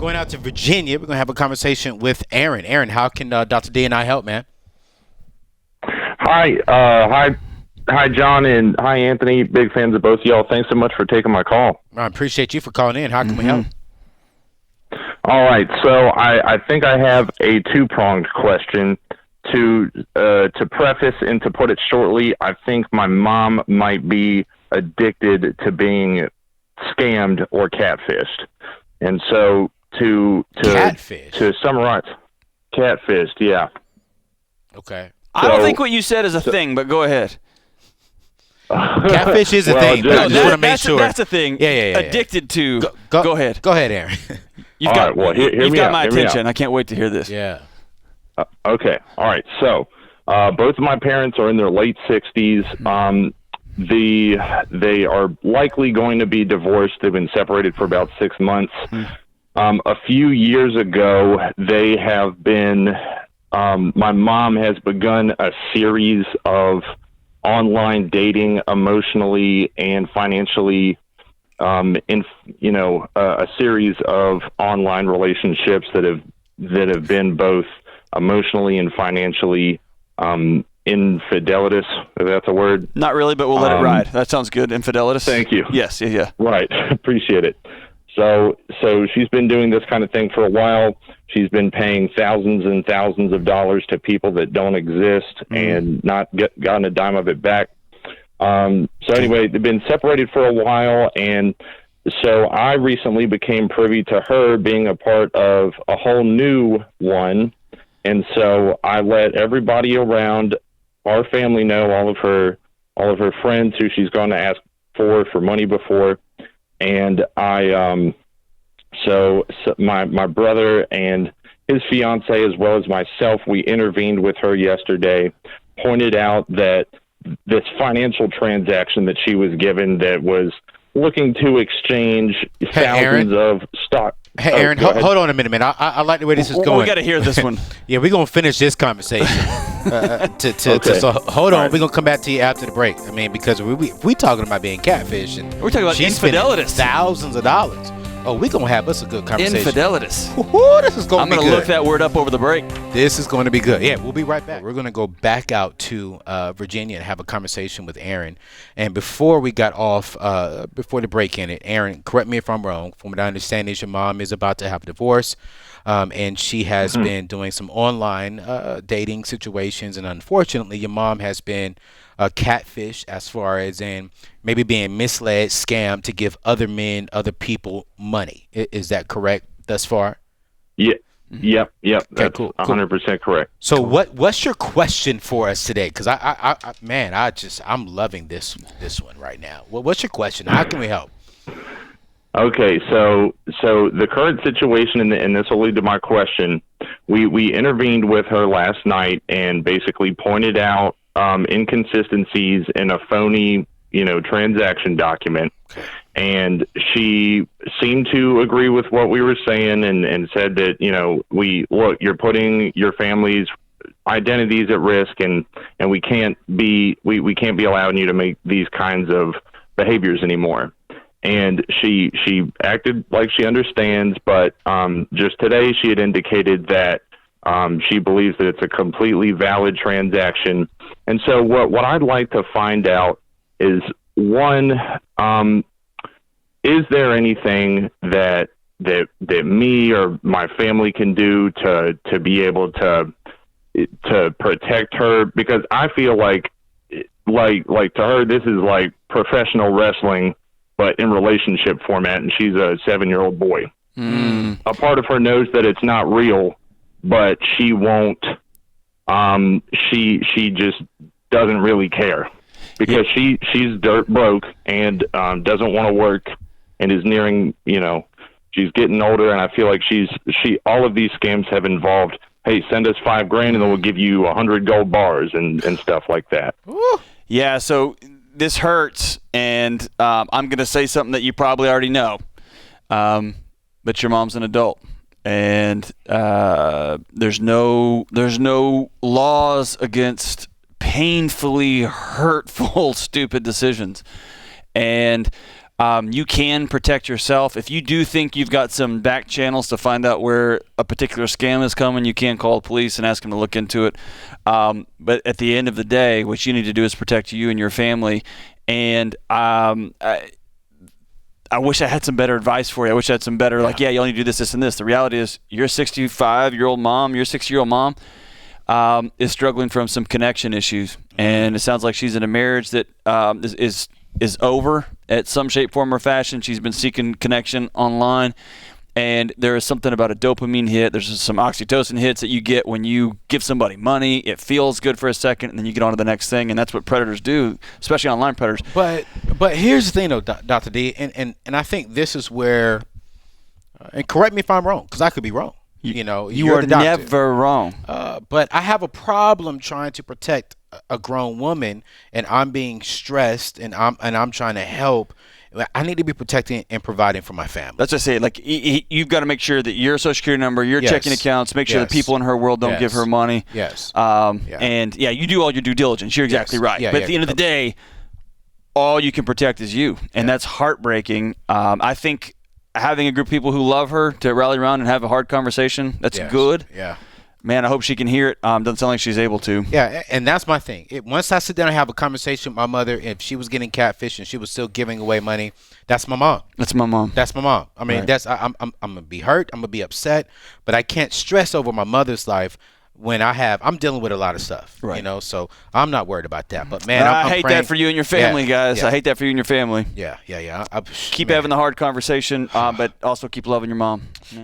Going out to Virginia, we're going to have a conversation with Aaron. Aaron, how can Dr. D and I help, man? Hi, John, and hi, Anthony. Big fans of both of y'all. Thanks so much for taking my call. I appreciate you for calling in. How can we help? All right, so I think I have a two-pronged question. To preface and to put it shortly, I think my mom might be addicted to being scammed or catfished. And so to summarize, catfished, yeah. Okay. I don't think what you said is a thing, but go ahead. Catfish is a thing. But I just want to make sure. That's a thing. Yeah. Addicted to. Go ahead. Go ahead, Aaron. You've got my attention. I can't wait to hear this. Yeah. Okay. All right. So both of my parents are in their late 60s. They are likely going to be divorced. They've been separated for about 6 months. A few years ago, they have been. My mom has begun a series of online dating, emotionally and financially, a series of online relationships that have been both emotionally and financially infidelitous, if that's a word. Not really, but we'll let it ride. That sounds good. Infidelitous. Thank you. Yes, yeah. Right. Appreciate it. So she's been doing this kind of thing for a while. She's been paying thousands and thousands of dollars to people that don't exist and not gotten a dime of it back. So anyway, they've been separated for a while, and so I recently became privy to her being a part of a whole new one. And so I let everybody around our family know, all of her friends who she's gone to ask for money before. And so my brother and his fiance, as well as myself, we intervened with her yesterday, pointed out that this financial transaction that she was given that was looking to exchange thousands of stock. Hey, Aaron, hold on a minute, man. I like the way this is going. We got to hear this one. Yeah, we're going to finish this conversation. So hold on. We're going to come back to you after the break. I mean, because we talking about being catfish. And we're talking about infidelities. Thousands of dollars. Oh, we're going to have us a good conversation. Infidelities. This is going to be good. I'm going to look that word up over the break. This is going to be good. Yeah, we'll be right back. We're going to go back out to Virginia and have a conversation with Aaron. And before we got off, before the break in it, Aaron, correct me if I'm wrong. From what I understand is your mom is about to have a divorce. And she has been doing some online dating situations. And unfortunately, your mom has been catfish as far as in maybe being misled, scammed to give other men, other people money. Is that correct thus far? Yeah. Yep. Okay, That's cool. 100% correct. So what's your question for us today? Because I'm loving this one right now. What's your question? How can we help? Okay, so the current situation, and this will lead to my question. We intervened with her last night and basically pointed out inconsistencies in a phony, transaction document. And she seemed to agree with what we were saying and said that, you're putting your family's identities at risk and we can't be allowing you to make these kinds of behaviors anymore. And she acted like she understands, but just today she had indicated that she believes that it's a completely valid transaction. And so what I'd like to find out is, one, is there anything that me or my family can do to be able to protect her? Because I feel like to her, this is like professional wrestling, but in relationship format, and she's a 7-year-old boy. A part of her knows that it's not real, but she won't. She just doesn't really care because she's dirt broke and doesn't want to work and is nearing. She's getting older, and I feel like all of these scams have involved, hey, send us $5,000 and then we'll give you 100 gold bars and stuff like that. Yeah. So this hurts, and I'm going to say something that you probably already know, but your mom's an adult, and there's no laws against painfully hurtful, stupid decisions. And You can protect yourself. If you do think you've got some back channels to find out where a particular scam is coming, you can call the police and ask them to look into it. But at the end of the day, what you need to do is protect you and your family. And I wish I had some better advice for you. I wish I had some better, like, you only do this, this, and this. The reality is your 65-year-old mom, your 60-year-old mom is struggling from some connection issues. And it sounds like she's in a marriage that is over at some shape, form, or fashion. She's been seeking connection online. And there is something about a dopamine hit. There's some oxytocin hits that you get when you give somebody money. It feels good for a second, and then you get on to the next thing. And that's what predators do, especially online predators. But here's the thing, though, Dr. D, and I think this is where, and correct me if I'm wrong, because I could be wrong. You are never wrong. But I have a problem trying to protect a grown woman, and I'm being stressed, and I'm trying to help. I need to be protecting and providing for my family. That's what I say. Like, you've got to make sure that your Social Security number, your checking accounts, make sure that people in her world don't give her money. Yes. And, you do all your due diligence. You're exactly right. But at the end of the day, all you can protect is you. And that's heartbreaking. I think having a group of people who love her to rally around and have a hard conversation, that's good. Yeah. Man, I hope she can hear it. Doesn't sound like she's able to. Yeah, and that's my thing. Once I sit down and have a conversation with my mother, if she was getting catfished and she was still giving away money, that's my mom. That's my mom. That's my mom. I mean, I'm gonna be hurt. I'm gonna be upset, but I can't stress over my mother's life when I'm dealing with a lot of stuff. Right. So I'm not worried about that. But man, I I'm hate praying. that for you and your family, guys. Yeah. I hate that for you and your family. Yeah. Keep having the hard conversation, but also keep loving your mom. Yeah.